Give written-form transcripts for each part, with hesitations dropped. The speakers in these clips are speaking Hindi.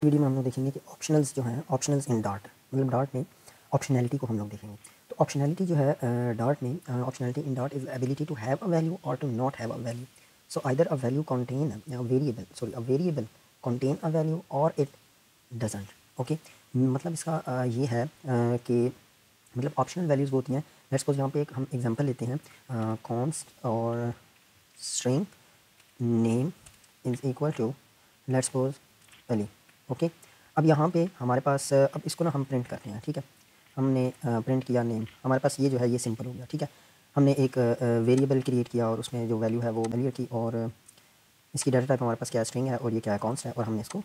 वीडियो में हम लोग देखेंगे कि ऑप्शनल्स जो हैं, ऑप्शनल्स इन डार्ट, मतलब डार्ट में ऑप्शनैलिटी को हम लोग देखेंगे। तो ऑप्शनैलिटी जो है डार्ट में, optionality in Dart is ability to have a value or to not have a value. So either a value contain a variable contain a value or it doesn't. Okay, मतलब इसका ये है कि मतलब ऑप्शनल वैल्यूज़ होती हैं। लेट्स सपोज यहाँ पे एक हम एग्जांपल लेते हैं, कॉन्स्ट और string name is equal to let's suppose Ali. Okay, अब यहाँ पे हमारे पास अब इसको ना हम प्रिंट करते हैं। ठीक है, हमने प्रिंट किया नेम, हमारे पास ये जो है ये सिंपल हो गया। ठीक है, हमने एक वेरिएबल क्रिएट किया और उसमें जो वैल्यू है वो वैल्यू की, और इसकी डाटा टाइप हमारे पास क्या स्ट्रिंग है और ये क्या है कॉन्स्ट है, और हमने इसको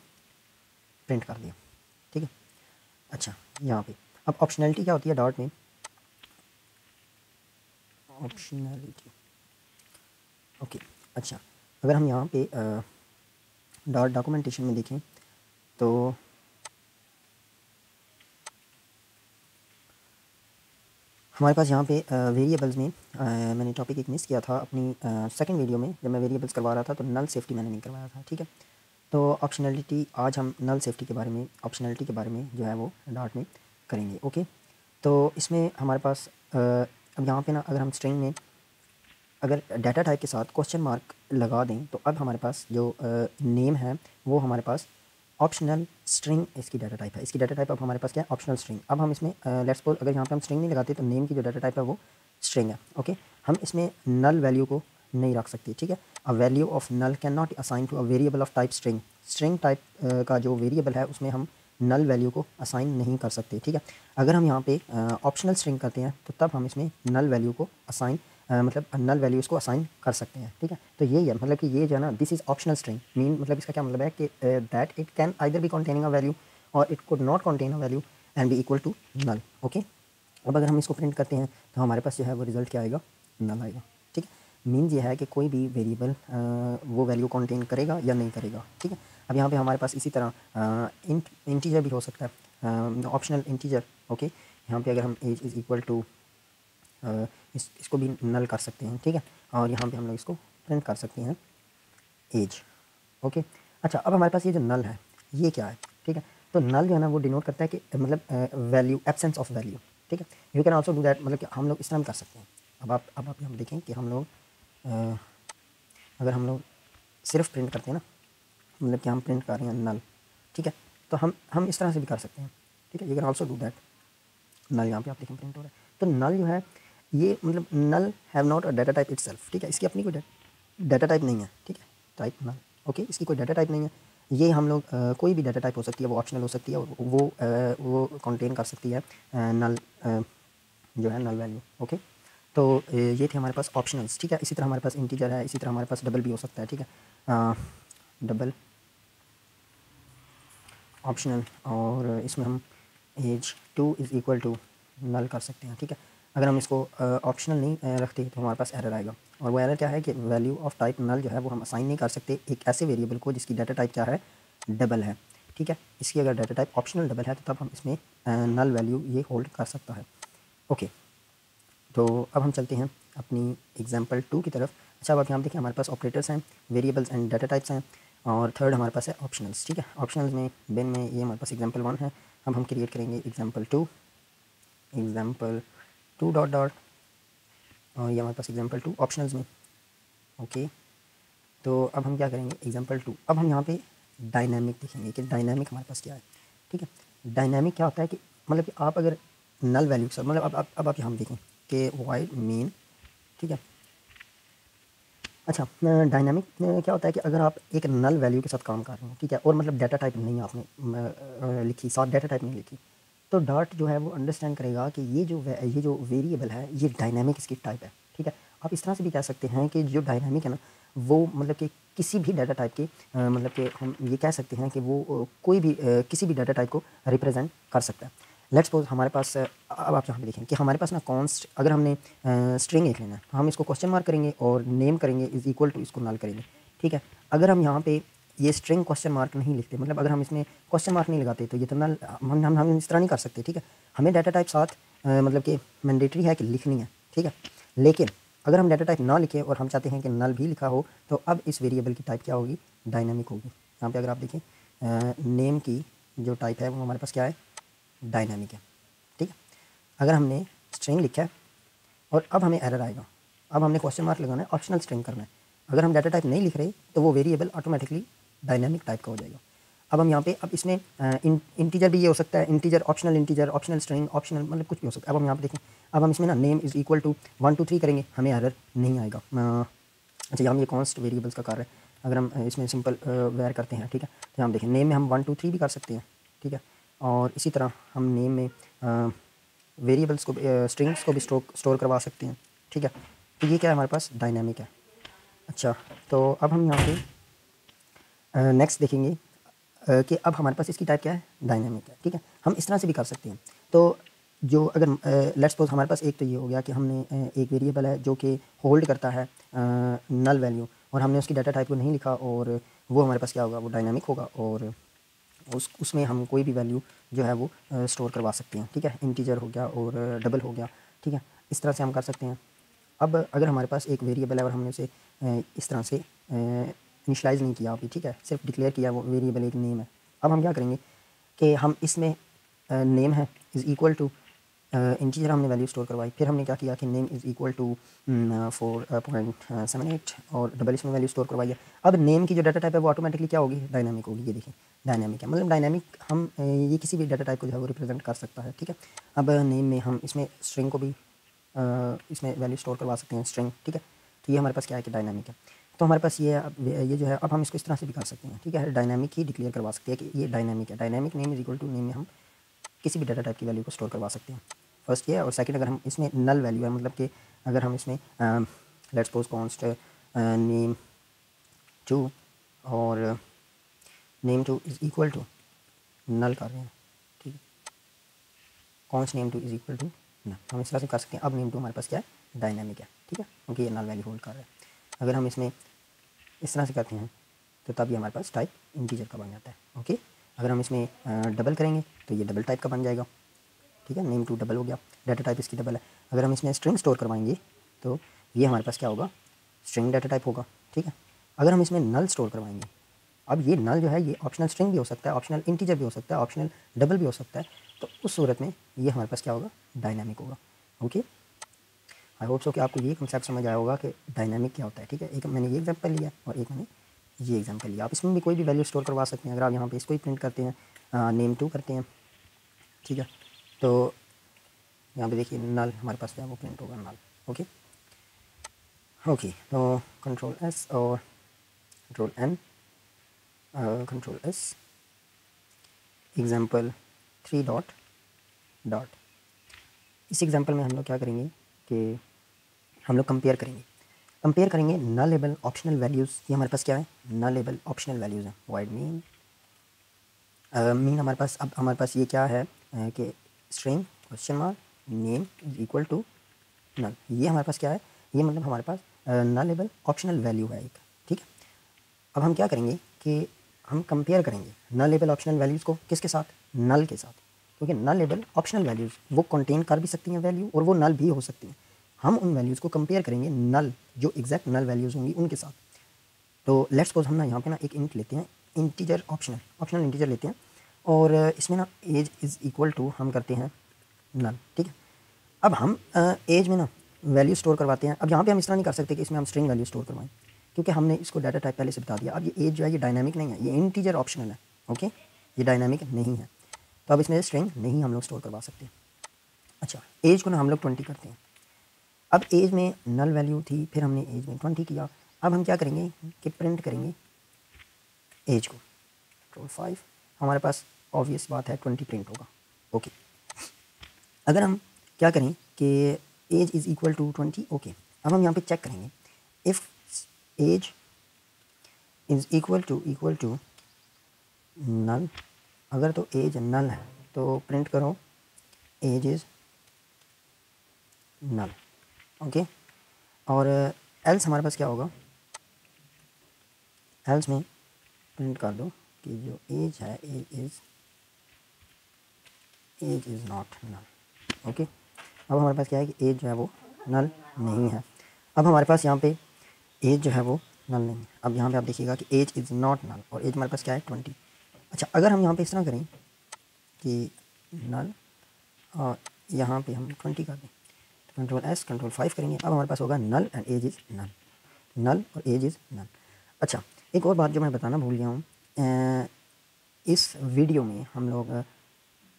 प्रिंट कर दिया। ठीक है, अच्छा यहाँ पे अब ऑप्शनैलिटी क्या होती है डॉट में, ऑप्शनैलिटी। ओके, अच्छा अगर हम यहाँ पे डॉट डॉक्यूमेंटेशन में देखें तो हमारे पास यहाँ पे वेरिएबल्स में मैंने टॉपिक एक मिस किया था अपनी सेकंड वीडियो में, जब मैं वेरिएबल्स करवा रहा था तो नल सेफ्टी मैंने नहीं करवाया था। ठीक है, तो ऑप्शनैलिटी आज हम नल सेफ्टी के बारे में, ऑप्शनैलिटी के बारे में जो है वो डॉट में करेंगे। ओके, तो इसमें हमारे पास अब यहाँ पे ना अगर हम स्ट्रिंग में अगर डाटा टाइप के साथ क्वेश्चन मार्क लगा दें तो अब हमारे पास जो नेम है वो हमारे पास ऑप्शनल स्ट्रिंग इसकी डाटा टाइप है। इसकी डाटा टाइप अब हमारे पास क्या है, ऑप्शनल स्ट्रिंग। अब हम इसमें लेट्स सपोज अगर यहाँ पे हम स्ट्रिंग नहीं लगाते तो नेम की जो डाटा टाइप है वो स्ट्रिंग है। ओके, हम इसमें नल वैल्यू को नहीं रख सकते। ठीक है, a value of null can not assign to a variable of type string. String type का जो वेरिएबल है उसमें हम नल वैल्यू को असाइन नहीं कर सकते। ठीक है, अगर हम यहाँ पे ऑप्शनल स्ट्रिंग करते हैं तो तब हम इसमें नल वैल्यू को असाइन मतलब नल वैल्यू इसको असाइन कर सकते हैं। ठीक है, तो यही है मतलब कि ये जो है ना this is optional string mean मतलब इसका क्या मतलब है कि that it can either be containing a value or it could not contain a value and be equal to null. Okay, अब अगर हम इसको प्रिंट करते हैं तो हमारे पास जो है वो रिजल्ट क्या आएगा, नल आएगा। ठीक है, मीन्स ये है कि कोई भी वेरिएबल वो वैल्यू कंटेन करेगा या नहीं करेगा। ठीक है, अब यहाँ पे हमारे पास इसी तरह इंटीजर भी हो सकता है, ऑप्शनल इंटीजर। ओके, यहाँ पे अगर हम एज इज़ इक्वल टू इसको भी नल कर सकते हैं। ठीक है, और यहाँ पे हम लोग इसको प्रिंट कर सकते हैं एज। ओके, अच्छा अब हमारे पास ये जो नल है ये क्या है। ठीक है, तो नल जो है ना वो डिनोट करता है कि मतलब वैल्यू, एब्सेंस ऑफ वैल्यू। ठीक है, you can also do that, मतलब कि हम लोग इस तरह कर सकते हैं। अब आप हम देखें कि हम लोग अगर हम लोग सिर्फ प्रिंट करते हैं ना, मतलब कि हम प्रिंट कर रहे हैं नल। ठीक है, तो हम इस तरह से भी कर सकते हैं। ठीक है, you can also do that. Null यहाँ पे आप देखें प्रिंट हो रहा है, तो नल जो है ये मतलब null have not a data type itself. ठीक है, इसकी अपनी कोई डाटा टाइप नहीं है। ठीक है, टाइप नल। ओके, इसकी कोई डाटा टाइप नहीं है। ये हम लोग कोई भी डाटा टाइप हो सकती है, वो ऑप्शनल हो सकती है और वो कंटेन कर सकती है नल जो है नल वैल्यू। ओके, तो ये थे हमारे पास ऑप्शनल्स। ठीक है, इसी तरह हमारे पास इंटीजर है, इसी तरह हमारे पास डबल भी हो सकता है। ठीक है, डबल ऑप्शनल, और इसमें हम age 2 is equal to null कर सकते हैं। ठीक है, अगर हम इसको ऑप्शनल नहीं रखते तो हमारे पास एरर आएगा, और वो एरर क्या है कि वैल्यू ऑफ टाइप नल जो है वो हम असाइन नहीं कर सकते एक ऐसे वेरिएबल को जिसकी डाटा टाइप क्या है, डबल है। ठीक है, इसकी अगर डाटा टाइप ऑप्शनल डबल है तो तब हम इसमें नल वैल्यू ये होल्ड कर सकता है। ओके, तो अब हम चलते हैं अपनी एग्जाम्पल 2 की तरफ। अच्छा, अब आप यहाँ देखिए हमारे पास ऑपरेटर्स हैं, वेरिएबल्स एंड डाटा टाइप्स हैं, और थर्ड हमारे पास है ऑप्शनल्स। ठीक है, ऑप्शनल्स में बिन में ये हमारे पास एग्जाम्पल 1 है। अब हम क्रिएट करेंगे एग्जाम्पल 2, एग्जाम्पल 2 डॉट डॉट, और ये हमारे पास एग्जाम्पल 2 ऑप्शनल्स में। ओके, तो अब हम क्या करेंगे एग्जाम्पल 2, अब हम यहाँ पे डायनामिक देखेंगे कि डायनामिक हमारे पास क्या है। ठीक है, डायनामिक क्या होता है कि मतलब कि आप अगर नल वैल्यू के साथ, मतलब अब आप यहाँ देखें कि वाइड मीन। ठीक है, अच्छा डायनामिक क्या होता है कि अगर आप एक नल वैल्यू के साथ काम कर रहे हैं, ठीक है, और मतलब डाटा टाइप नहीं आपने लिखी, साथ डाटा टाइप नहीं लिखी, तो डॉट जो है वो अंडरस्टैंड करेगा कि ये जो वेरिएबल है ये डायनामिक इसकी टाइप है। ठीक है, आप इस तरह से भी कह सकते हैं कि जो डायनामिक है ना वो मतलब कि किसी भी डाटा टाइप के मतलब कि हम ये कह सकते हैं कि वो कोई भी किसी भी डाटा टाइप को रिप्रेजेंट कर सकता है। लेट्स सपोज हमारे पास अब आप यहाँ पे देखें कि हमारे पास ना कॉन्स्ट, अगर हमने स्ट्रिंग एक लेना है तो हम इसको क्वेश्चन मार्क करेंगे और नेम करेंगे इज़ इक्वल टू, इसको नल करेंगे। ठीक है, अगर हम यहाँ पे ये स्ट्रिंग क्वेश्चन मार्क नहीं लिखते, मतलब अगर हम इसमें क्वेश्चन मार्क नहीं लगाते तो ये तो नल हम इस तरह नहीं कर सकते। ठीक है, हमें डाटा टाइप साथ मतलब कि मैंडेटरी है कि लिखनी है। ठीक है, लेकिन अगर हम डाटा टाइप ना लिखें और हम चाहते हैं कि नल भी लिखा हो तो अब इस वेरिएबल की टाइप क्या होगी, डायनामिक होगी। यहाँ पे अगर आप देखें नेम की जो टाइप है वो हमारे पास क्या है, डायनामिक है। ठीक है, अगर हमने स्ट्रिंग लिखा है और अब हमें एरर आएगा, अब हमने क्वेश्चन मार्क लगाना है, ऑप्शनल स्ट्रिंग करना है। अगर हम डाटा टाइप नहीं लिख रहे तो वो वेरिएबल ऑटोमेटिकली डायनामिक टाइप का हो जाएगा। अब हम यहाँ पे अब इसमें इंटीजर भी ये हो सकता है, इंटीजर, ऑप्शनल स्ट्रिंग, ऑप्शनल मतलब कुछ भी हो सकता है। अब हम यहाँ पे देखें, अब हम इसमें ना नेम इज़ इक्वल टू 1 2 3 करेंगे, हमें एरर नहीं आएगा। अच्छा, यहाँ ये कॉन्स्ट वेरिएबल्स का कार्य है। अगर हम इसमें सिंपल वेयर करते हैं, ठीक है, तो हम देखें नेम में हम 1 2 3 भी कर सकते हैं। ठीक है, और इसी तरह हम नेम में वेरिएबल्स को स्ट्रिंग्स को भी स्टोर करवा सकते हैं। ठीक है, तो ये क्या है, हमारे पास डायनामिक है। अच्छा, तो अब हम यहाँ पे नेक्स्ट देखेंगे कि अब हमारे पास इसकी टाइप क्या है, डायनामिक है। ठीक है, हम इस तरह से भी कर सकते हैं। तो जो अगर लेट्स सपोज हमारे पास एक तो ये हो गया कि हमने एक वेरिएबल है जो कि होल्ड करता है नल वैल्यू, और हमने उसकी डाटा टाइप को नहीं लिखा, और वो हमारे पास क्या होगा, वो डायनामिक होगा, और उसमें हम कोई भी वैल्यू जो है वो स्टोर करवा सकते हैं। ठीक है, इंटीजर हो गया और डबल हो गया। ठीक है, इस तरह से हम कर सकते हैं। अब अगर हमारे पास एक वेरिएबल है और हमने उसे इस तरह से इनिशलाइज़ नहीं किया अभी, ठीक है, सिर्फ डिक्लेयर किया, वो वेरिएबल एक नेम है। अब हम क्या करेंगे कि हम इसमें नेम है इज़ इक्वल टू इंटीजर हमने वैल्यू स्टोर करवाई, फिर हमने क्या किया कि नेम इज़ इक्वल टू 4.78 और डबल इसमें वैल्यू स्टोर करवाई है। अब नेम की जो डाटा टाइप है वो ऑटोमेटिकली क्या होगी, डायनामिक होगी। ये देखिए डायनामिक है, मतलब डायनामिक हम ये किसी भी डाटा टाइप को जो है वो रिप्रेजेंट कर सकता है। ठीक है, अब नेम में हम इसमें स्ट्रिंग को भी इसमें वैल्यू स्टोर करवा सकते हैं, स्ट्रिंग। ठीक है, तो ये हमारे पास क्या है कि डायनामिक है। तो हमारे पास ये अब ये जो है, अब हम इसको इस तरह से भी कर सकते हैं। ठीक है, डायनामिक ही डिक्लेयर करवा सकते हैं कि ये डायनामिक है। Dynamic name is equal to name में हम किसी भी डाटा टाइप की वैल्यू को स्टोर करवा सकते हैं। फर्स्ट ये है, और सेकंड अगर हम इसमें नल वैल्यू है, मतलब कि अगर हम इसमें let's suppose const name two और name two is equal to null कर रहे हैं। ठीक है, const name two is equal to null, हम इस तरह से कर सकते हैं। अब नेम टू हमारे पास क्या है, डायनामिक है। ठीक है, क्योंकि ये नल वैल्यू होल्ड कर रहा है। अगर हम इसमें इस तरह से करते हैं तो तब ये हमारे पास टाइप इंटीजर का बन जाता है। ओके, अगर हम इसमें डबल करेंगे तो ये डबल टाइप का बन जाएगा। ठीक है, नेम टू डबल हो गया, डाटा टाइप इसकी डबल है। अगर हम इसमें स्ट्रिंग स्टोर करवाएंगे तो ये हमारे पास क्या होगा, स्ट्रिंग डाटा टाइप होगा। ठीक है, अगर हम इसमें नल स्टोर करवाएंगे, अब ये नल जो है ये ऑप्शनल स्ट्रिंग भी हो सकता है, ऑप्शनल इंटीजर भी हो सकता है, ऑप्शनल डबल भी हो सकता है, तो उस सूरत में ये हमारे पास क्या होगा, डायनामिक होगा। ओके, आई होप सो कि आपको ये कंसेप्ट समझ आया होगा कि डायनामिक क्या होता है। ठीक है, एक मैंने ये एग्जांपल लिया और एक मैंने ये एग्जांपल लिया। आप इसमें भी कोई भी वैल्यू स्टोर करवा सकते हैं। अगर आप यहाँ पे इसको ही प्रिंट करते हैं, नेम टू करते हैं, ठीक है, तो यहाँ पे देखिए नल हमारे पास जो है वो प्रिंट होगा, नल। ओके ओके, तो कंट्रोल एस और control N, control S, example 3 dot dot. इस एग्जाम्पल में हम लोग क्या करेंगे कि हम लोग कंपेयर करेंगे नल लेबल ऑप्शनल वैल्यूज़। ये हमारे पास क्या है, नल लेबल ऑप्शनल वैल्यूज़ हैं। वाइड मीन मीन हमारे पास, अब हमारे पास ये क्या है कि string question mark name is equal to null. ये हमारे पास क्या है, ये मतलब हमारे पास नल लेबल ऑप्शनल वैल्यू है एक। ठीक है, अब हम क्या करेंगे कि हम कंपेयर करेंगे नल लेबल ऑप्शनल वैल्यूज़ को किसके साथ, नल के साथ, क्योंकि नल लेबल ऑप्शनल वैल्यूज़ वो कंटेन कर भी सकती हैं वैल्यू, और वो नल भी हो सकती हैं। हम उन वैल्यूज़ को कंपेयर करेंगे नल, जो एग्जैक्ट नल वैल्यूज़ होंगी उनके साथ। तो लेट्स सपोज हम ना यहाँ पे ना एक इंट लेते हैं, इंटीजर ऑप्शनल इंटीजर लेते हैं, और इसमें ना एज इज़ इक्वल टू हम करते हैं नल। ठीक है, अब हम एज में ना वैल्यू स्टोर करवाते हैं। अब यहाँ पे हम इस तरह नहीं कर सकते कि इसमें हम स्ट्रिंग वैल्यू स्टोर करवाएं, क्योंकि हमने इसको डाटा टाइप पहले से बता दिया। अब ये एज जो है ये डायनामिक नहीं है, ये इंटीजर ऑप्शनल है। ओके, ये डायनामिक नहीं है, तो अब इसमें स्ट्रिंग नहीं हम लोग स्टोर करवा सकते। अच्छा, एज को ना हम लोग 20 करते हैं। अब एज में नल वैल्यू थी, फिर हमने एज में 20 किया। अब हम क्या करेंगे कि प्रिंट करेंगे एज को, कंट्रोल 5, हमारे पास ऑब्वियस बात है 20 प्रिंट होगा। ओके, अगर हम क्या करें कि age is equal to 20। Okay, अब हम यहाँ पे चेक करेंगे if age is equal to null. अगर तो एज नल है तो प्रिंट करो एज इज़ नल। ओके, और एल्स हमारे पास क्या होगा, एल्स में प्रिंट कर दो कि जो एज है age is not null. Okay, अब हमारे पास क्या है कि एज जो है वो नल नहीं है। अब हमारे पास यहाँ पे एज जो है वो नल नहीं है। अब यहाँ पे आप देखिएगा कि एज इज़ नॉट नल, और एज हमारे पास क्या है 20। अच्छा, अगर हम यहाँ पे इस तरह करें कि नल और यहाँ पे हम 20 कर दें, तो कंट्रोल एस कंट्रोल 5 करेंगे, अब हमारे पास होगा नल एंड एज इज़ नल, नल और एज इज़ नल। अच्छा, एक और बात जो मैं बताना भूल गया हूँ, इस वीडियो में हम लोग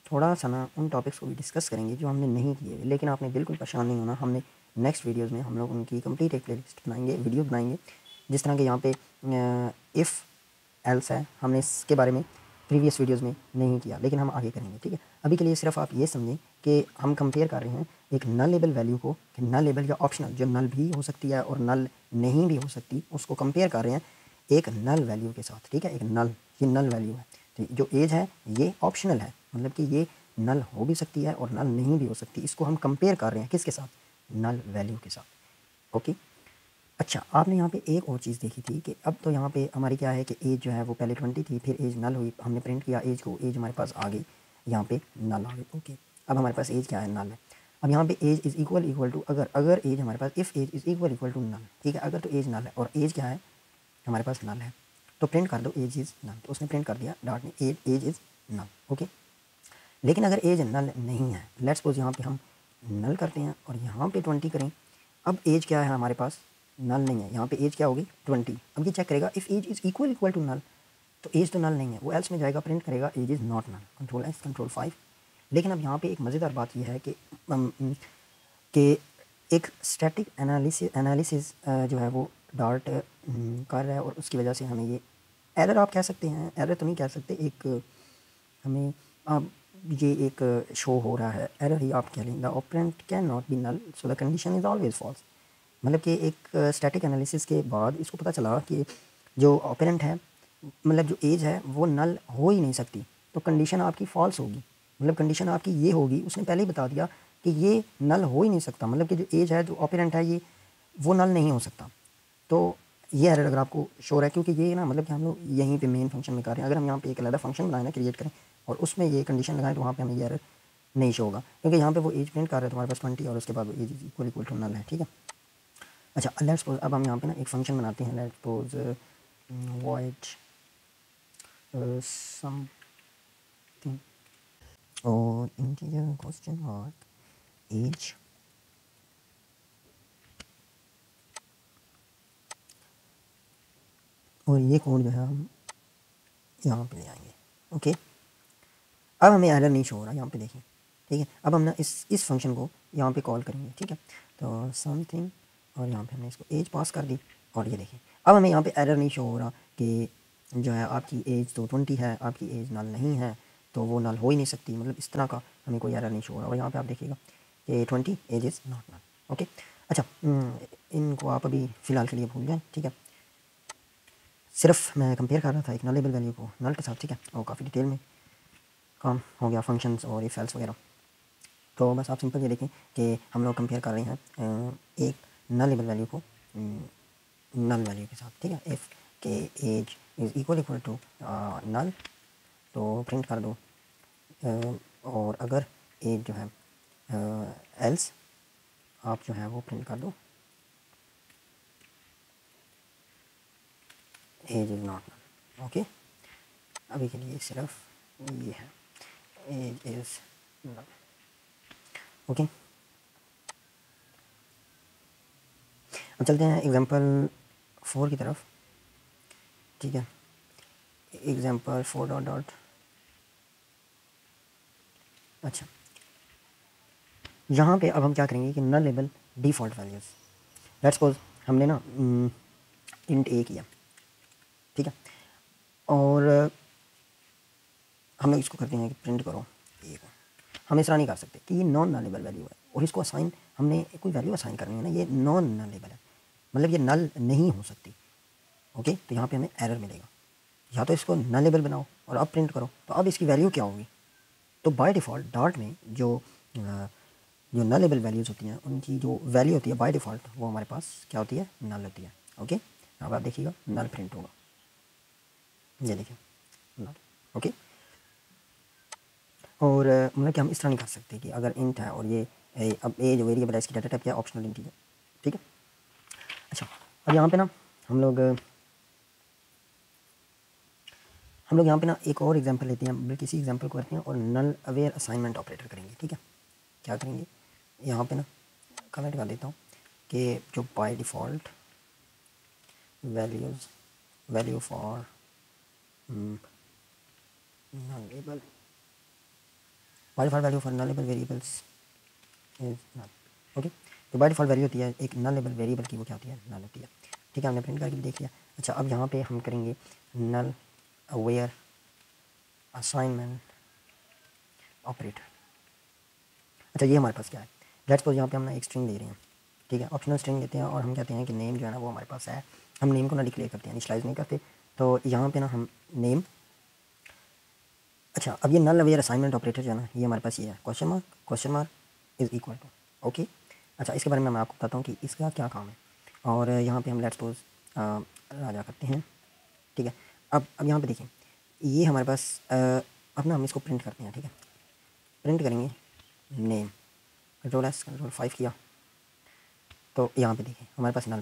थोड़ा सा ना उन टॉपिक्स को भी डिस्कस करेंगे जो हमने नहीं किए, लेकिन आपने बिल्कुल परेशान नहीं होना। हमने नेक्स्ट वीडियोस में हम लोग उनकी कंप्लीट एक प्लेलिस्ट बनाएंगे, वीडियो बनाएंगे। जिस तरह के यहाँ पे इफ़ एल्स है, हमने इसके बारे में प्रीवियस वीडियोस में नहीं किया, लेकिन हम आगे करेंगे, ठीक है। अभी के लिए सिर्फ आप ये समझें कि हम कंपेयर कर रहे हैं एक नल लेबल वैल्यू को, कि नल लेबल या ऑप्शनल जो नल भी हो सकती है और नल नहीं भी हो सकती, उसको कंपेयर कर रहे हैं एक नल वैल्यू के साथ, ठीक है। एक नल, ये नल वैल्यू है, तो जो एज है ये ऑप्शनल है, मतलब कि ये नल हो भी सकती है और नल नहीं भी हो सकती। इसको हम कंपेयर कर रहे हैं किसके साथ? नल वैल्यू के साथ, ओके। अच्छा, आपने यहाँ पे एक और चीज़ देखी थी कि अब तो यहाँ पे हमारी क्या है कि एज जो है वो पहले 20 थी, फिर एज नल हुई, हमने प्रिंट किया एज को, एज हमारे पास आ गई, यहाँ पे नल आ गई, ओके। अब हमारे पास एज क्या है? नल है। अब यहाँ पे एज इज़ इक्वल टू, अगर एज हमारे पास, if age is equal to null, ठीक है। अगर तो एज नल है और एज क्या है? हमारे पास नल है, तो प्रिंट कर दो एज इज़ नल, तो उसने प्रिंट कर दिया डॉट में एज इज़ नल, ओके। लेकिन अगर एज नल नहीं है, लेट्स सपोज यहाँ पे हम नल करते हैं और यहाँ पे 20 करें, अब एज क्या है हमारे पास? नल नहीं है, यहाँ पे एज क्या होगी? 20। अब ये चेक करेगा if age is equal to null, तो एज तो नल नहीं है, वो एल्स में जाएगा, प्रिंट करेगा age is not null, control S control 5। लेकिन अब यहाँ पे एक मज़ेदार बात यह है कि एक स्टैटिक एनालिसिस जो है वो डार्ट कर रहा है, और उसकी वजह से हमें ये एरर, आप कह सकते हैं, एरर तो नहीं कह सकते, एक हमें ये एक शो हो रहा है, एरर ही आप कह लें, the operand can not be null so the condition is always false. मतलब कि एक स्टैटिक एनालिसिस के बाद इसको पता चला कि जो ऑपरेंट है, मतलब जो एज है वो नल हो ही नहीं सकती, तो कंडीशन आपकी फॉल्स होगी। मतलब कंडीशन आपकी ये होगी, उसने पहले ही बता दिया कि ये नल हो ही नहीं सकता, मतलब कि जो एज है, जो ऑपरेंट है, ये वो नल नहीं हो सकता। तो ये एरर अगर आपको शोर है, क्योंकि ये ना, मतलब कि हम लोग यहीं पे मेन फंक्शन में कर रहे हैं, अगर हम यहाँ पे एक अलग फंक्शन बनाए ना, क्रिएट करें और उसमें ये कंडीशन लगाएं, तो वहाँ पे हमें ये एरर नहीं शो होगा, क्योंकि यहाँ पे वो एज प्रिंट कर रहे हैं तुम्हारे पास 20 और उसके बाद वो एज इक्वल टू नल है, ठीक है। अच्छा, लेट्स सपोज अब हम यहाँ पे ना एक फंक्शन बनाते हैं, लेट्स सपोज वॉइड समथिंग और इंटीजर क्वेश्चन मार्क एज, और ये कोड जो है हम यहाँ पे ले आएंगे, ओके। अब हमें एरर नहीं शो हो रहा, यहाँ पे देखिए, ठीक है। अब हम ना इस फंक्शन को यहाँ पे कॉल करेंगे, ठीक है। तो समथिंग, और यहाँ पे हमने इसको एज पास कर दी, और ये देखिए अब हमें यहाँ पे एरर नहीं शो हो रहा कि जो है आपकी एज तो 20 है, आपकी एज नल नहीं है, तो वो नल हो ही नहीं सकती, मतलब इस तरह का हमें कोई एरर नहीं शो हो रहा। और यहाँ पे आप देखिएगा कि 20 age is not null, okay. अच्छा, इनको आप अभी फ़िलहाल के लिए भूल जाएँ, ठीक है। सिर्फ मैं कंपेयर कर रहा था एक नलेबल वैल्यू को नल के साथ, ठीक है, और काफ़ी डिटेल में काम हो गया, फंक्शंस और इफ एल्स वगैरह। तो बस आप सिंपल ये देखें कि हम लोग कंपेयर कर रहे हैं एक नलेबल वैल्यू को नल वैल्यू के साथ, ठीक है। इफ़ के age is equal to null, तो प्रिंट कर दो, और अगर एज जो है एल्स, आप जो है वो प्रिंट कर दो age is not null, okay. अभी के लिए सिर्फ ये है एज इज़ नल, ओके। अब चलते हैं एग्जांपल 4 की तरफ, ठीक है। एग्जांपल 4 डॉट डॉट, अच्छा, यहाँ पे अब हम क्या करेंगे कि nullable default values, let's suppose हमने ना इंट ए किया, ठीक है, और हम लोग इसको करते हैं कि प्रिंट करो ए को। हम इस तरह नहीं कर सकते कि ये नॉन नलेबल वैल्यू है और इसको असाइन, हमने कोई वैल्यू असाइन करनी है ना, ये नॉन नलेबल है, मतलब ये नल नहीं हो सकती, ओके। तो यहाँ पे हमें एरर मिलेगा, या तो इसको नलेबल बनाओ और अब प्रिंट करो, तो अब इसकी वैल्यू क्या होगी? तो बाय डिफ़ॉल्ट डार्ट में जो नलेबल वैल्यूज़ होती हैं, उनकी जो वैल्यू होती है बाय डिफ़ॉल्ट, वो हमारे पास क्या होती है? नल होती है, ओके। अब आप देखिएगा नल प्रिंट होगा, ये देखिए नल, ओके। और मतलब कि हम इस तरह नहीं कर सकते कि अगर इंट है और ये अब ए जो वेरिएबल है इसकी डाटा टाइप क्या है? ऑप्शनल इंटीजर, ठीक है। अच्छा, अब यहाँ पे ना हम लोग हम लोग यहाँ पे ना एक और एग्जांपल लेते हैं, बल्कि इसी एग्जांपल को करते हैं और नल अवेयर असाइनमेंट ऑपरेटर करेंगे। ठीक है, क्या करेंगे, यहाँ पे ना कमेंट कर देता हूँ कि जो by default value for nullable by default value for nullable variables is null. Okay, तो बाय डिफ़ॉल्ट वैल्यू होती है एक nullable वेरिएबल की, वो क्या होती है, नल होती है। ठीक है, हमने प्रिंट करके देख लिया। अच्छा, अब यहाँ पे हम करेंगे नल अवेयर असाइनमेंट ऑपरेटर। अच्छा, ये हमारे पास क्या है, लेट्स सपोज यहाँ पे हम ना एक स्ट्रिंग ले रहे हैं। ठीक है, ऑप्शनल स्ट्रिंग लेते हैं और हम कहते हैं कि नेम जो है ना वो हमारे पास है। हम नेम को ना डिक्लेयर करते हैं, इनिशियलाइज नहीं करते। तो यहाँ पे ना हम नेम, अच्छा अब ये नल अवेयर असाइनमेंट ऑपरेटर जो है ना, ये हमारे पास ये है question mark is equal to. Okay, अच्छा इसके बारे में मैं आपको बताता हूँ कि इसका क्या काम है। और यहाँ पे हम लेट्स सपोज राजा करते हैं। ठीक है, अब यहाँ पे देखिए, ये हमारे पास अब ना हम इसको प्रिंट करते हैं। ठीक है, प्रिंट करेंगे नेम, कंट्रोल 5 किया, तो यहाँ पे देखिए हमारे पास नल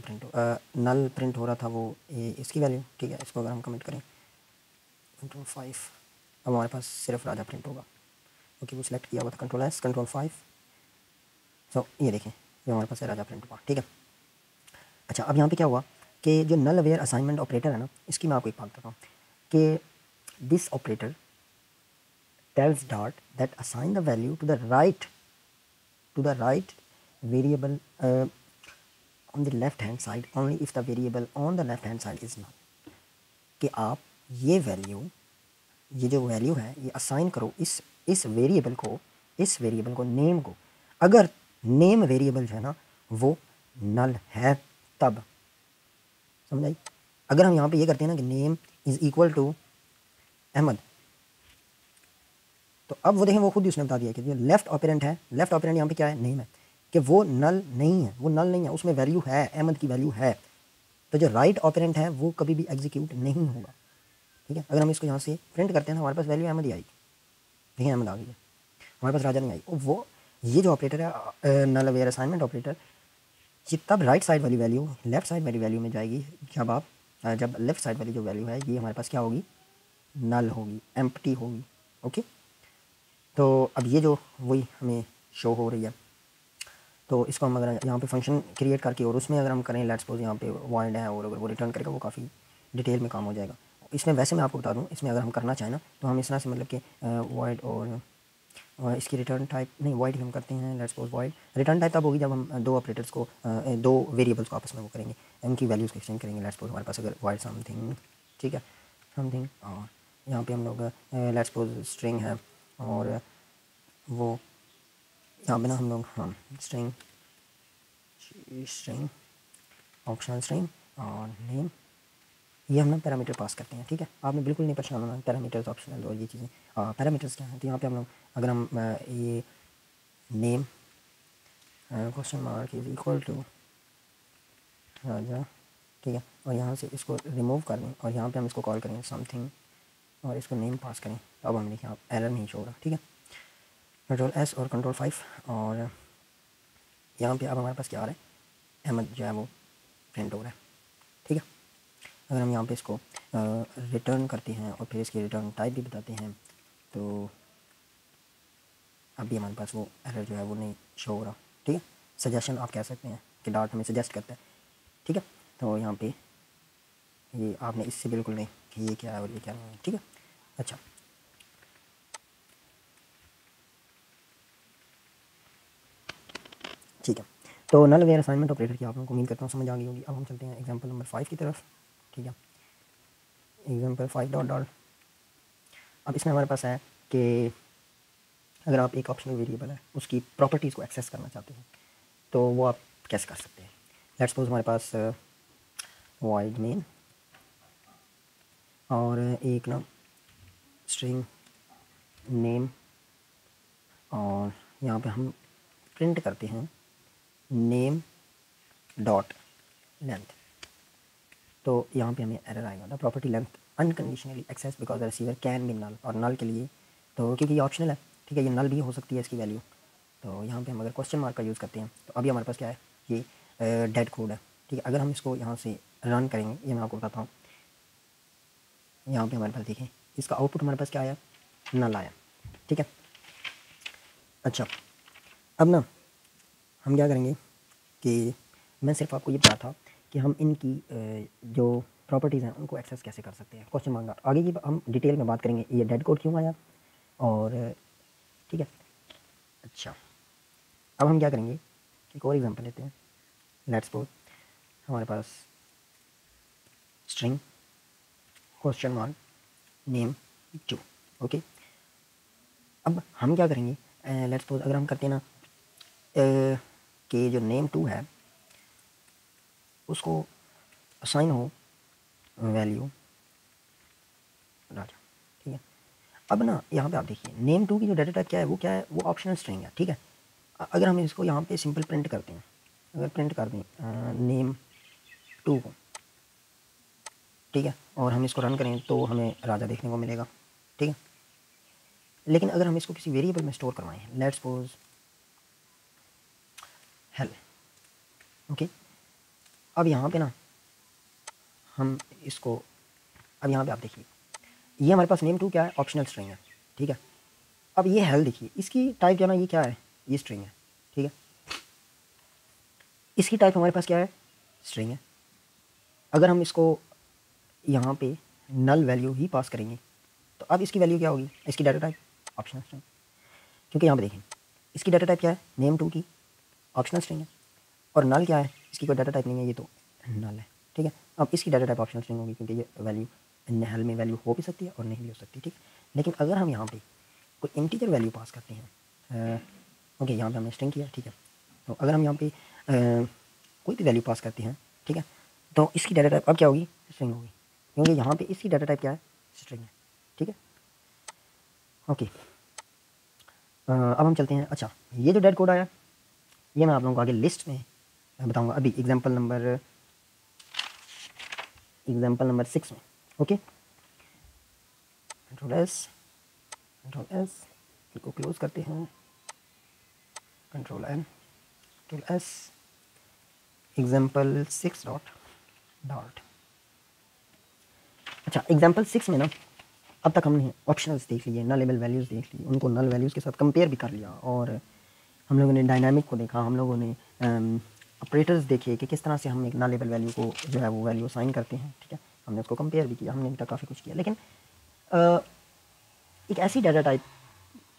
प्रिंट हो रहा था, वो इसकी वैल्यू। ठीक है, इसको अगर हम कमेंट करें कंट्रोल 5, अब हमारे पास सिर्फ राजा प्रिंट होगा क्योंकि वो सिलेक्ट किया हुआ था कंट्रोल 5। सो ये देखें, ये हमारे पास राजा प्रिंट हुआ। ठीक है, अच्छा अब यहाँ पे क्या हुआ कि जो नल अवेयर असाइनमेंट ऑपरेटर है ना, इसकी मैं आपको एक बात बताता हूँ कि this operator tells dart that assign the value to the right variable on the left hand side only if the variable on the left hand side is null। कि आप ये जो वैल्यू है ये असाइन करो इस वेरिएबल को नेम को, अगर नेम वेरिएबल जो है ना वो नल है तब। समझ आई? अगर हम यहाँ पे ये करते हैं ना कि name is equal to Ahmed, तो अब वो देखें, वो खुद ही उसने बता दिया कि जो लेफ्ट ऑपरेंट यहाँ पे क्या है, नेम है, कि वो नल नहीं है, उसमें वैल्यू है, अहमद की वैल्यू है। तो जो राइट ऑपरेंट है वो कभी भी एग्जीक्यूट नहीं होगा। ठीक है, अगर हम इसको यहाँ से प्रिंट करते हैं ना, हमारे पास वैल्यू अहमद ही आएगी। देखिए अहमद आ गई है, हमारे पास राजा नहीं आई। वो ये जो ऑपरेटर है नल अवेयर असाइनमेंट ऑपरेटर, ये तब राइट साइड वाली वैल्यू लेफ्ट साइड वाली वैल्यू में जाएगी जब लेफ्ट साइड वाली जो वैल्यू है ये हमारे पास क्या होगी, नल होगी, एम्प्टी होगी। ओके, तो अब ये जो वही हमें शो हो रही है, तो इसको हम अगर यहाँ पे फंक्शन क्रिएट करके और उसमें अगर हम करें, लेट्स सपोज यहाँ पे वॉइड है और अगर वो रिटर्न करेगा, वो काफ़ी डिटेल में काम हो जाएगा। इसमें वैसे मैं आपको बता दूँ, इसमें अगर हम करना चाहें ना तो हम इस तरह से मतलब कि वॉइड और इसकी रिटर्न टाइप नहीं, वॉइड हम करते हैं। Let's suppose void return type तब होगी जब हम दो ऑपरेटर्स को दो वेरिएबल्स को आपस में वो करेंगे, उनकी वैल्यूज़ को एक्सचेंज करेंगे। लेट्स सपोज हमारे पास अगर वॉइड समथिंग, ठीक है, समथिंग, और यहाँ पे हम लोग लेट्स सपोज स्ट्रिंग है और वो यहाँ पे ना हम लोग स्ट्रिंग ऑप्शनल स्ट्रिंग और नेम, ये हम ना पैरामीटर पास करते हैं। ठीक है, आपने बिल्कुल नहीं परेशान होना, पैरामीटर्स ऑप्शनल और ये चीज़ें। पैरामीटर्स क्या हैं, तो यहाँ पे हम लोग अगर हम ये name question mark is equal to Raja, ठीक है, और यहाँ से इसको रिमूव कर दें और यहाँ पे हम इसको कॉल करें समथिंग और इसको नेम पास करें, तो अब हम देखिए आप एरर नहीं शो हो रहा। ठीक है, कंट्रोल S और कंट्रोल 5, और यहाँ पे अब हमारे पास क्या आ रहा है, अहमद जो है वो प्रिंट हो रहा है। ठीक है, अगर हम यहाँ पे इसको रिटर्न करते हैं और फिर इसकी रिटर्न टाइप भी बताते हैं, तो अब भी हमारे पास वो एरर जो है वो नहीं शो हो रहा। ठीक है, सजेशन आप कह सकते हैं कि डार्ट हमें सजेस्ट करता है। ठीक है, तो यहाँ पे ये आपने इससे बिल्कुल नहीं कि ये क्या है और ये क्या नहीं है। ठीक है, अच्छा ठीक है, तो नल अवेयर असाइनमेंट ऑपरेटर की आप लोगों को उम्मीद करता हूँ समझ आ गई होगी। अब हम चलते हैं एग्जांपल नंबर 5 की तरफ। ठीक है, एग्जांपल 5 डॉट डॉट। अब इसमें हमारे पास है कि अगर आप एक ऑप्शनल वेरिएबल है उसकी प्रॉपर्टीज़ को एक्सेस करना चाहते हैं, तो वो आप कैसे कर सकते हैं। लेट्स सपोज हमारे पास वॉइड मेन और एक ना स्ट्रिंग नेम, और यहाँ पे हम प्रिंट करते हैं नेम डॉट लेंथ। तो यहाँ पे हमें एरर आएगा, the property length unconditionally access because the receiver can be null, और नल के लिए तो क्योंकि ये ऑप्शनल है, ठीक है, ये नल भी हो सकती है इसकी वैल्यू। तो यहाँ पे हम अगर क्वेश्चन मार्क का यूज़ करते हैं तो अभी हमारे पास क्या है, ये डेड कोड है। ठीक है, अगर हम इसको यहाँ से रन करेंगे, ये मैं आपको बताता हूँ, यहाँ पे हमारे पास देखें इसका आउटपुट हमारे पास क्या आया, नल आया, ठीक है। अच्छा, अब ना हम क्या करेंगे कि मैं सिर्फ आपको ये बता था कि हम इनकी जो प्रॉपर्टीज़ हैं उनको एक्सेस कैसे कर सकते हैं, क्वेश्चन मांगा। आगे की हम डिटेल में बात करेंगे ये डेड कोड क्यों आया, और ठीक है। अच्छा, अब हम क्या करेंगे, एक और एग्जांपल लेते हैं। लेट्स सपोज हमारे पास string question mark name 2, okay. अब हम क्या करेंगे, लेट्स सपोज अगर हम करते हैं ना कि जो नेम 2 है उसको असाइन हो वैल्यू राजा, ठीक है। अब ना यहाँ पे आप देखिए नेम 2 की जो डाटा टाइप क्या है, वो ऑप्शनल स्ट्रिंग है, ठीक है। अगर हम इसको यहाँ पे सिंपल प्रिंट करते हैं, अगर प्रिंट कर दें नेम 2 को, ठीक है, और हम इसको रन करें तो हमें राजा देखने को मिलेगा, ठीक है। लेकिन अगर हम इसको किसी वेरिएबल में स्टोर करवाएं, लेट्स सपोज हेल, ओके। अब यहाँ पे ना हम इसको, अब यहाँ पे आप देखिए ये हमारे पास नेम 2 क्या है, ऑप्शनल स्ट्रिंग है, ठीक है। अब ये हेल देखिए, इसकी टाइप जो है ना ये क्या है, ये स्ट्रिंग है, ठीक है। इसकी टाइप हमारे पास क्या है, स्ट्रिंग है। अगर हम इसको यहाँ पे नल वैल्यू ही पास करेंगे तो अब इसकी वैल्यू क्या होगी, इसकी डाटा टाइप ऑप्शनल स्ट्रिंग, क्योंकि यहाँ पे देखें इसकी डाटा टाइप क्या है, नेम 2 की ऑप्शनल स्ट्रिंग है, और नल क्या है, इसकी कोई डाटा टाइप नहीं है, ये तो नल है, ठीक है। अब इसकी डाटा टाइप ऑप्शनल स्ट्रिंग होगी क्योंकि ये वैल्यू हेल में वैल्यू हो भी सकती है और नहीं भी हो सकती, ठीक। लेकिन अगर हम यहाँ पे कोई इंटीजर वैल्यू पास करते हैं, ओके, यहाँ पे हमने स्ट्रिंग किया, ठीक है। तो अगर हम यहाँ पे कोई भी वैल्यू पास करते हैं, ठीक है, तो इसकी डाटा टाइप अब क्या होगी, स्ट्रिंग होगी, क्योंकि यहाँ पे इसकी डाटा टाइप क्या है, स्ट्रिंग है, ठीक है। ओके, अब हम चलते हैं। अच्छा, ये जो डेड कोड आया ये मैं आप लोगों को आगे लिस्ट में बताऊंगा, अभी एग्जांपल नंबर 6 में, ओके। कंट्रोल एस इनको क्लोज करते हैं, control N, control S, example 6 dot. अच्छा, एग्जांपल 6 में ना अब तक हमने ऑप्शनल्स देख लिए, नल लेबल वैल्यूज़ देख ली, उनको नल वैल्यूज़ के साथ कंपेयर भी कर लिया, और हम लोगों ने डायनामिक को देखा, हम लोगों ने ऑपरेटर्स देखे कि किस तरह से हम एक नल लेबल वैल्यू को जो है वो वैल्यू असाइन करते हैं, ठीक है। हमने उसको कंपेयर भी किया, हमने अभी तक काफ़ी कुछ किया। लेकिन एक ऐसी डाटा टाइप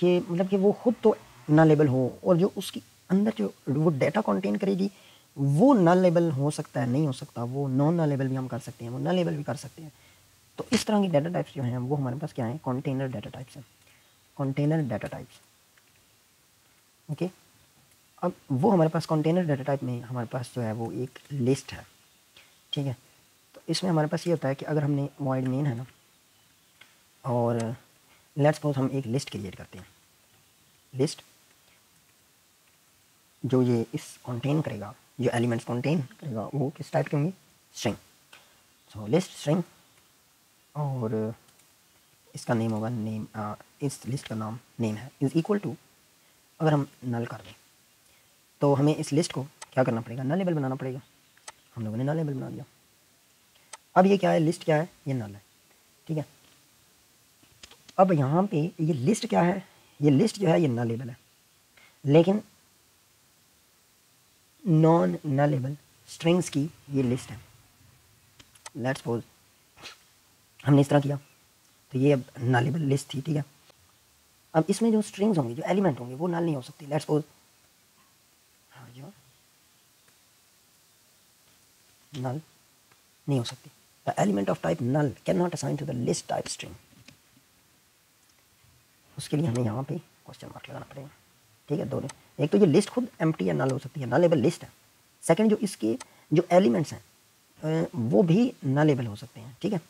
कि मतलब कि वो खुद तो नल लेबल हो और जो उसकी अंदर जो वो डाटा कंटेन करेगी वो नल लेबल हो सकता है, नहीं हो सकता, वो नॉन नल लेबल भी हम कर सकते हैं, वो नल लेबल भी कर सकते हैं। तो इस तरह की डाटा टाइप्स जो हैं वो हमारे पास क्या हैं, कंटेनर डाटा टाइप्स हैं, कंटेनर डाटा टाइप्स, ओके। अब वो हमारे पास कंटेनर डाटा टाइप में हमारे पास जो है वो एक लिस्ट है, ठीक है। तो इसमें हमारे पास ये होता है कि अगर हमने वॉइड मेन है ना, और लेट्स सपोज हम एक लिस्ट क्रिएट करते हैं, लिस्ट जो ये इस कंटेन करेगा, जो एलिमेंट्स कंटेन करेगा वो किस टाइप के होंगे, स्ट्रिंग। सो लिस्ट स्ट्रिंग, और इसका नेम होगा नेम, इस लिस्ट का नाम नेम है, इज़ इक्वल टू, अगर हम नल कर दें तो हमें इस लिस्ट को क्या करना पड़ेगा, नल लेबल बनाना पड़ेगा। हम लोगों ने नल लेबल बना दिया। अब ये क्या है, लिस्ट क्या है, ये नल है, ठीक है। अब यहाँ पे ये लिस्ट क्या है, ये लिस्ट जो है ये नल लेबल है, लेकिन नॉन नलेबल स्ट्रिंग्स की ये लिस्ट है। लेट्स सपोज हमने इस तरह किया तो ये अब नलेबल लिस्ट थी, ठीक है। अब इसमें जो स्ट्रिंग्स होंगी, जो एलिमेंट होंगे वो नल नहीं हो सकती। लेट्स सपोज नल नहीं हो सकती, the element of type null can not assign to the list type string. उसके लिए हमें यहाँ पे क्वेश्चन मार्क लगाना पड़ेगा, ठीक है। दोनों, एक तो ये लिस्ट खुद एम्प्टी या नल हो सकती है, नलेबल लिस्ट है। सेकंड, जो इसके जो एलिमेंट्स हैं वो भी नलेबल हो सकते हैं, ठीक है।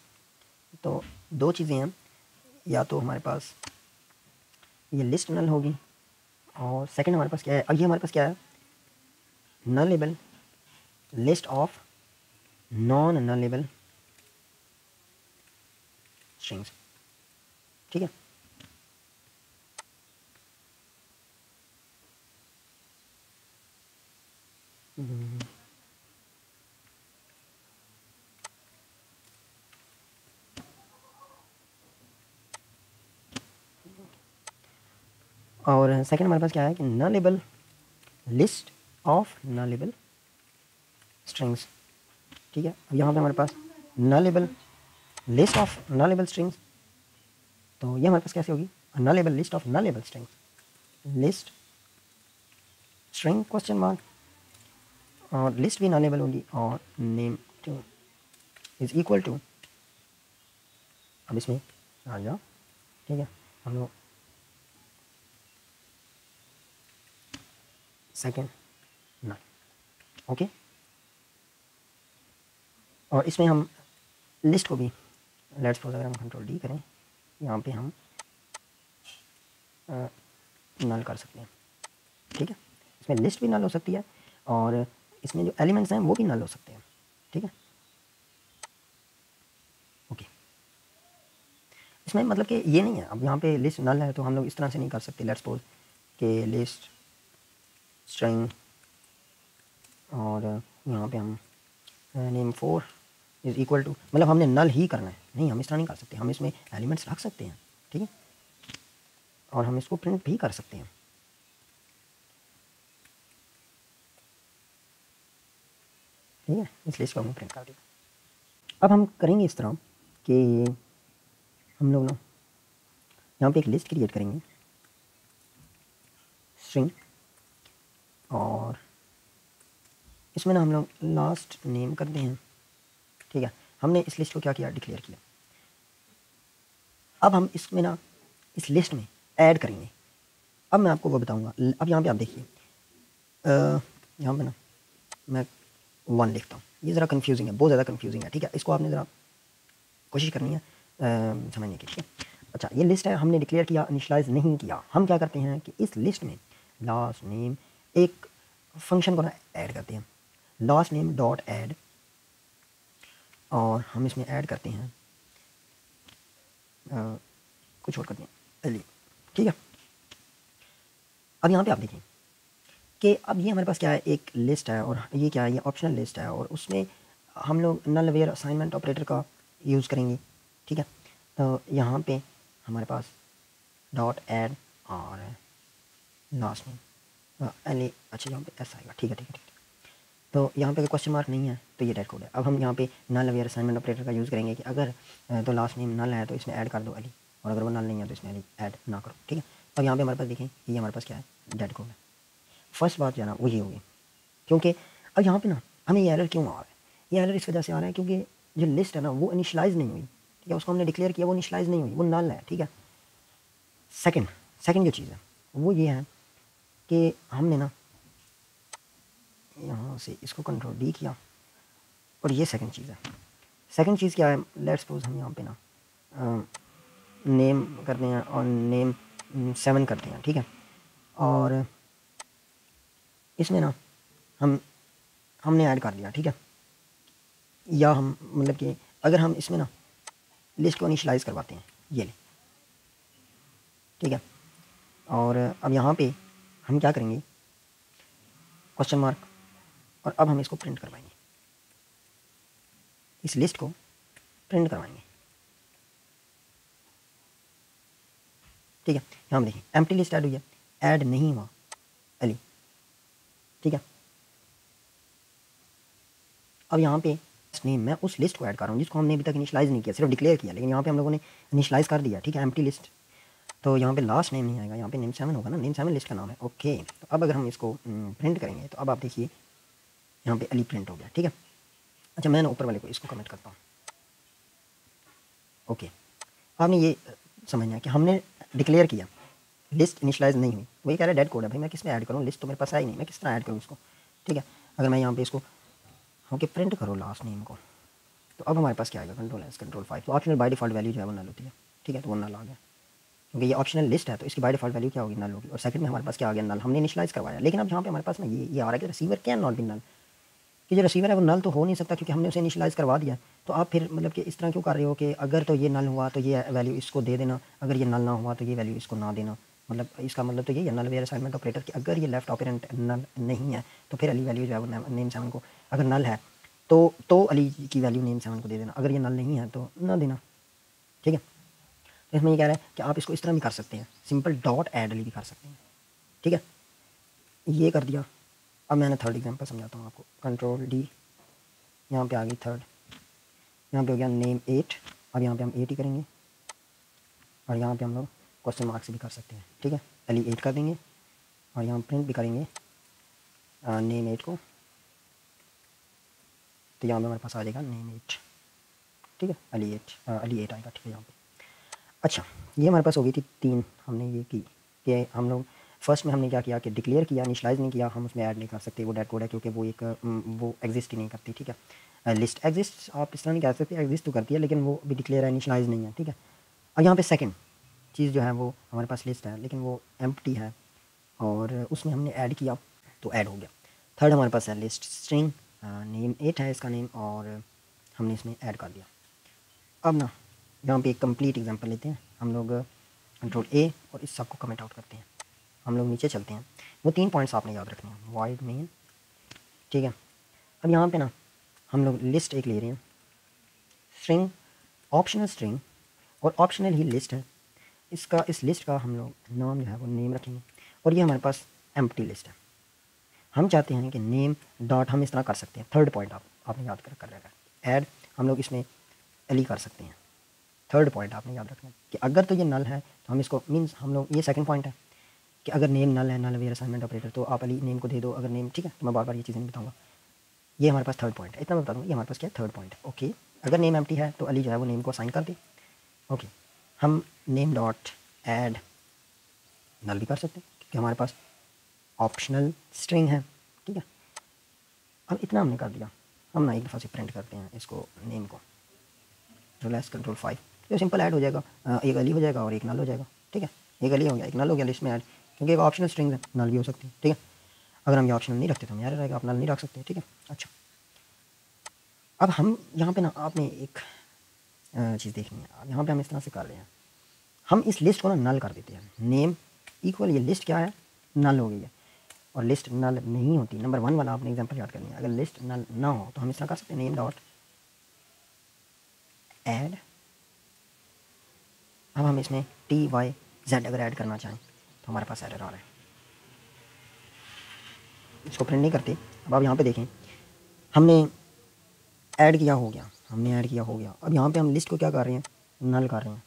तो दो चीज़ें हैं, या तो हमारे पास ये लिस्ट नल होगी, और सेकंड हमारे पास क्या है, अब ये हमारे पास क्या है, nullable list of non nullable strings, ठीक है। और सेकंड हमारे पास क्या है कि nullable list of nullable strings, ठीक है। अब यहाँ पे हमारे पास nullable list of nullable strings, तो ये हमारे पास कैसे होगी, nullable list of nullable strings, list string question mark, और लिस्ट भी नलेबल होगी, और name two is equal to, अब इसमें आ जाओ, ठीक है, हम लोग सेकेंड नल, ओके। और इसमें हम लिस्ट को भी लेट्स सपोज अगर हम कंट्रोल डी करें, यहाँ पे हम नल कर सकते हैं, ठीक है। इसमें लिस्ट भी नल हो सकती है, और इसमें जो एलिमेंट्स हैं वो भी नल हो सकते हैं, ठीक है, ओके। इसमें मतलब कि ये नहीं है, अब यहाँ पे लिस्ट नल है तो हम लोग इस तरह से नहीं कर सकते, लेट्स सपोज कि लिस्ट स्ट्रिंग और यहाँ पे हम नेम 4 इज़ इक्वल टू, मतलब हमने नल ही करना है, नहीं हम इस तरह नहीं कर सकते, हम इसमें एलिमेंट्स रख सकते हैं, ठीक है, और हम इसको प्रिंट भी कर सकते हैं, ठीक है। इस लिस्ट को हमने प्रिंट कर दिया। अब हम करेंगे इस तरह कि हम लोग ना यहाँ पे एक लिस्ट क्रिएट करेंगे स्ट्रिंग, और इसमें ना हम लोग लास्ट नेम करते हैं, ठीक है। हमने इस लिस्ट को क्या किया, डिक्लेयर किया। अब हम इसमें ना इस लिस्ट में ऐड करेंगे, अब मैं आपको वो बताऊंगा। अब यहाँ पे आप देखिए, यहाँ पे ना मैं 1 लिखता हूँ, ये ज़रा कंफ्यूजिंग है, बहुत ज़्यादा कंफ्यूजिंग है, ठीक है। इसको आपने ज़रा कोशिश करनी है समझने की, ठीक है। अच्छा, ये लिस्ट है, हमने डिक्लेयर किया, इनिशियलाइज नहीं किया। हम क्या करते हैं कि इस लिस्ट में लास्ट नेम एक फंक्शन को ना ऐड करते हैं, लास्ट नेम डॉट ऐड, और हम इसमें ऐड करते हैं कुछ और करते हैं एली, ठीक है। अब यहाँ पे आप देखें कि अब ये हमारे पास क्या है, एक लिस्ट है, और ये क्या है, ये ऑप्शनल लिस्ट है, और उसमें हम लोग नल वेयर असाइनमेंट ऑपरेटर का यूज़ करेंगे, ठीक है। तो यहाँ पे हमारे पास डॉट ऐड और लास्ट नेम एली, अच्छा यहाँ पे ऐसा आएगा, ठीक है, ठीक है, ठीक है। तो यहाँ पे अगर क्वेश्चन मार्क नहीं है तो ये डेड कोड है। अब हम यहाँ पे नल वेयर असाइनमेंट ऑपरेटर का यूज़ करेंगे कि अगर तो लास्ट नेम नल है तो इसमें ऐड कर दो एली, और अगर वो नल नहीं है तो इसमें एली ऐड ना करो, ठीक है। अब यहाँ पे हमारे पास देखें, ये हमारे पास क्या है, डेड कोड है। फर्स्ट बात जो है ना वो ये होगी, क्योंकि अब यहाँ पे ना हमें ये एरर क्यों आ रहा है, ये एरर इस वजह से आ रहा है क्योंकि जो लिस्ट है ना वो इनिशलाइज नहीं हुई, ठीक है, उसको हमने डिक्लेयर किया, वो इनिशलाइज नहीं हुई, वो नल है, ठीक है। सेकंड जो चीज़ है वो ये है कि हमने ना यहाँ से इसको कंट्रोल डी किया, और ये सेकंड चीज़ है। सेकंड चीज़ क्या है, लेट्स सपोज हम यहाँ पे ना नेम करते हैं और नेम 7 करते हैं, ठीक है। और इसमें ना हमने ऐड कर दिया, ठीक है, या हम मतलब कि अगर हम इसमें ना लिस्ट को इनिशियलाइज़ करवाते हैं, ये ले, ठीक है। और अब यहाँ पे हम क्या करेंगे, क्वेश्चन मार्क, और अब हम इसको प्रिंट करवाएंगे, इस लिस्ट को प्रिंट करवाएंगे, ठीक है। यहाँ देखिए एम्प्टी लिस्ट ऐड हुई है, ऐड नहीं हुआ एली, ठीक है। अब यहाँ पे नेम मैं उस लिस्ट को ऐड कर रहा हूँ जिसको हमने अभी तक इनिशियलाइज़ नहीं किया, सिर्फ डिक्लेयर किया, लेकिन यहाँ पे हम लोगों ने इनिशियलाइज़ कर दिया, ठीक है, एम्प्टी लिस्ट। तो यहाँ पे लास्ट नेम नहीं आएगा, यहाँ पे नेम 7 होगा ना, नेम 7 लिस्ट का नाम है, ओके। तो अब अगर हम इसको प्रिंट करेंगे तो अब आप देखिए यहाँ पे एली प्रिंट हो गया, ठीक है। अच्छा, मैं ना ऊपर वाले को इसको कमेंट करता हूँ, ओके। आपने ये समझना है कि हमने डिक्लेयर किया, लिस्ट इनिशियलाइज़ नहीं हुई, वही कह रहा है डेड कोड है भाई, मैं किस में ऐड करूँ, लिस्ट तो मेरे पास है ही नहीं, मैं किस तरह ऐड करूँ इसको, ठीक है। अगर मैं यहाँ पे इसको ओके प्रिंट करो लास्ट नेम को, तो अब हमारे पास क्या आएगा, कंट्रोल एस कंट्रोल 5, तो ऑप्शनल बाय डिफ़ॉल्ट वैल्यू जो है वो नल होती है, ठीक है। तो वो नल आ गया, क्योंकि ये ऑप्शनल लिस्ट है तो इसकी बाय डिफ़ॉल्ट वैल्यू क्या होगी, नल होगी। और सेकंड में हमारे पास क्या आ गया, नल, हमने इनिशियलाइज़ करवाया, लेकिन अब यहाँ पे हमारे पास ना ये आ रहा है कि receiver can not be null, कि जो रिसीवर है वो नल तो हो नहीं सकता क्योंकि हमने उसे इनिशियलाइज़ करवा दिया। तो आप फिर मतलब कि इस तरह क्यों कर रहे हो कि अगर तो ये नल हुआ तो ये वैल्यू इसको दे देना, अगर ये नल ना हुआ तो ये वैल्यू इसको ना देना, मतलब इसका मतलब तो ये है नल वेयर असाइनमेंट ऑपरेटर कि अगर ये लेफ्ट ऑपरेंट नल नहीं है तो फिर अली वैल्यू जो है वो नेम 7 को, अगर नल है तो अली की वैल्यू नेम 7 को दे देना, अगर ये नल नहीं है तो ना देना, ठीक है। इसमें ये कह रहा है कि आप इसको इस तरह भी कर सकते हैं, सिंपल डॉट ऐड भी कर सकते हैं, ठीक है। ये कर दिया। अब मैंने थर्ड एग्जांपल समझाता हूँ आपको। कंट्रोल डी, यहाँ पे आ गई थर्ड, यहाँ पे हो गया नेम 8। अब यहाँ पे हम 8 ही करेंगे और यहाँ पे हम लोग क्वेश्चन मार्क से भी कर सकते हैं, ठीक है। एली 8 कर देंगे और यहाँ प्रिंट भी करेंगे नेम 8 को, तो यहाँ पे हमारे पास आ जाएगा नेम 8, ठीक है। एली 8 आएगा, ठीक है यहाँ पे। अच्छा, ये हमारे पास हो गई थी 3, हमने ये की कि हम लोग फर्स्ट में हमने क्या किया कि डिक्लेयर किया, इनिशलाइज नहीं किया, हम उसमें ऐड नहीं कर सकते, वो डेट कोड है क्योंकि वो एक वो एग्जिस्ट ही नहीं करती, ठीक है। लिस्ट एग्जिस्ट आप इस तरह नहीं कह सकते, एग्जिस्ट तो करती है लेकिन वो भी डिक्लेयर है, इनिशलाइज नहीं है, ठीक है। अब यहाँ पे सेकंड चीज़ जो है वो हमारे पास लिस्ट है लेकिन वो एम्प्टी है और उसमें हमने ऐड किया तो ऐड हो गया। थर्ड हमारे पास है लिस्ट स्ट्रिंग, नेम 8 है इसका नेम और हमने इसमें ऐड कर दिया। अब ना यहाँ पे एक कंप्लीट एग्जांपल लेते हैं हम लोग, कंट्रोल ए और इस सब को कमेंट आउट करते हैं। हम लोग नीचे चलते हैं, वो 3 पॉइंट्स आपने याद रखने हैं, वाइड मेन, ठीक है। अब यहाँ पे ना हम लोग लिस्ट एक ले रहे हैं, स्ट्रिंग, ऑप्शनल स्ट्रिंग और ऑप्शनल ही लिस्ट है। इसका इस लिस्ट का हम लोग नाम जो है वो नेम रखेंगे और ये हमारे पास एम्प्टी लिस्ट है। हम चाहते हैं कि नेम डॉट, हम इस तरह कर सकते हैं, थर्ड पॉइंट आपने याद कर रखा है, ऐड हम लोग इसमें एली कर सकते हैं। थर्ड पॉइंट आपने याद रखना है कि अगर तो ये नल है तो हम इसको मीन्स हम लोग, ये सेकंड पॉइंट है कि अगर नेम नल है, नल वेयर असाइनमेंट ऑपरेटर, तो आप अली नेम को दे दो, अगर नेम, ठीक है। तो मैं बार बार ये चीज़ें नहीं बताऊँगा, ये हमारे पास थर्ड पॉइंट है, इतना मैं बता दूँगा, ये हमारे पास क्या है, थर्ड पॉइंट है, ओके। अगर नेम एम्प्टी है तो अली जो है वो नेम को असाइन कर दे, ओके। हम नेम डॉट ऐड नल भी कर सकते हैं क्योंकि हमारे पास ऑप्शनल स्ट्रिंग है, ठीक है। अब इतना हमने कर दिया, हम ना एक दफ़ा से प्रिंट करते हैं इसको, नेम को, कंट्रोल 5, तो सिंपल ऐड हो जाएगा, एक अली हो जाएगा और एक नल हो जाएगा, ठीक है। एक अली हो गया, एक नल हो गया लिस्ट में ऐड, क्योंकि एक ऑप्शनल स्ट्रिंग है, नल भी हो सकती है, ठीक है। अगर हम ये ऑप्शनल नहीं रखते तो हम यार रहेगा, आप नल नहीं रख सकते, ठीक है। अच्छा, अब हम यहाँ पे ना आपने एक चीज़ देखनी है, अब यहाँ पे हम इस तरह से कर रहे हैं, हम इस लिस्ट को ना नल कर देते हैं, नेम इक्वल, ये लिस्ट क्या है, नल हो गई है। और लिस्ट नल नहीं होती, नंबर 1 वाला आपने एग्जांपल याद करनी है, अगर लिस्ट नल ना हो तो हम इस तरह कर सकते हैं, नेम डॉट ऐड। अब हम इसमें TYZ अगर ऐड करना चाहें तो हमारे पास एरर आ रहा है, इसको प्रिंट नहीं करते। अब आप यहाँ पे देखें, हमने ऐड किया हो गया, हमने ऐड किया हो गया, अब यहाँ पे हम लिस्ट को क्या कर रहे हैं, नल कर रहे हैं।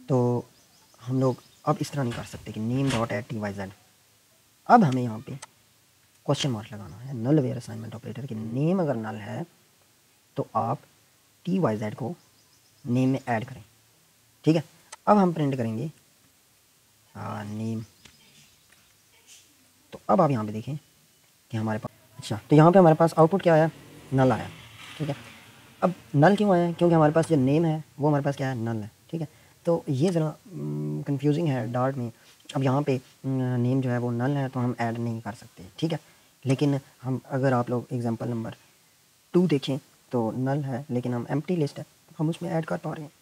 तो हम लोग अब इस तरह नहीं कर सकते कि नेम डॉट ऐड TYZ। अब हमें यहाँ पे क्वेश्चन मार्क लगाना है, नल वेयर असाइनमेंट ऑपरेटर की नेम अगर नल है तो आप TYZ को नेम में ऐड करें, ठीक है। अब हम प्रिंट करेंगे नेम, तो अब आप यहाँ पे देखें कि हमारे पास, अच्छा, तो यहाँ पे हमारे पास आउटपुट क्या आया, नल आया, ठीक है। अब नल क्यों आया, क्योंकि हमारे पास जो नेम है वो हमारे पास क्या है, नल है, ठीक है। तो ये ज़रा कंफ्यूजिंग है डार्ट में। अब यहाँ पे नेम जो है वो नल है तो हम ऐड नहीं कर सकते, ठीक है। लेकिन हम, अगर आप लोग एग्जांपल नंबर 2 देखें तो नल है लेकिन हम एम्प्टी लिस्ट है, हम उसमें ऐड कर पा रहे हैं,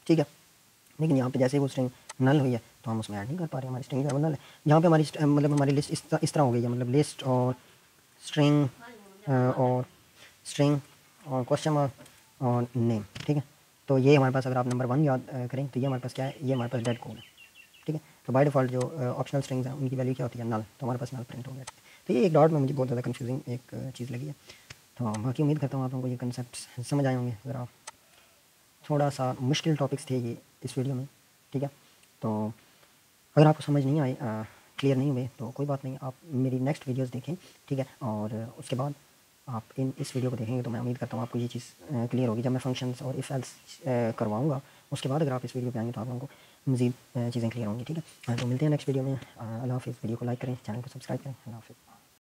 ठीक है। लेकिन यहाँ पे जैसे वो स्ट्रिंग नल हुई है तो हम उसमें ऐड नहीं कर पा रहे, हमारी स्ट्रिंग जो है वो नल है। यहाँ पे हमारी मतलब हमारी लिस्ट इस तरह हो गई है, मतलब लिस्ट और स्ट्रिंग और क्वेश्चन मार्क और नेम, ठीक है। तो ये हमारे पास, अगर आप नंबर 1 याद करें तो ये हमारे पास क्या है, ये हमारे पास डेड कोड है, ठीक है। तो बाय डिफ़ॉल्ट जो ऑप्शनल स्ट्रिंग्स हैं उनकी वैल्यू क्या होती है, नल, तो हमारे पास नल प्रिंट हो गया। तो ये एक डॉट में मुझे बहुत ज़्यादा कंफ्यूजिंग एक चीज़ लगी है। तो बाकी उम्मीद करता हूँ आप लोगों को ये कंसेप्ट समझ आए होंगे। ज़रा थोड़ा सा मुश्किल टॉपिक्स थे ये इस वीडियो में, ठीक है। तो अगर आपको समझ नहीं आए, क्लियर नहीं हुए तो कोई बात नहीं, आप मेरी नेक्स्ट वीडियोस देखें, ठीक है। और उसके बाद आप इस वीडियो को देखेंगे तो मैं उम्मीद करता हूँ आपको ये चीज़ क्लियर होगी। जब मैं फंक्शंस और इफ़ एल्स करवाऊँगा उसके बाद अगर आप इस वीडियो पे आएंगे तो आप लोगों को मज़ीद चीज़ें क्लियर होंगी, ठीक है। तो मिलते हैं नेक्स्ट वीडियो में। अल्लाह हाफ़िज़। वीडियो को लाइक करें, चैनल को सब्सक्राइब करें। अल्लाह हाफ़िज़।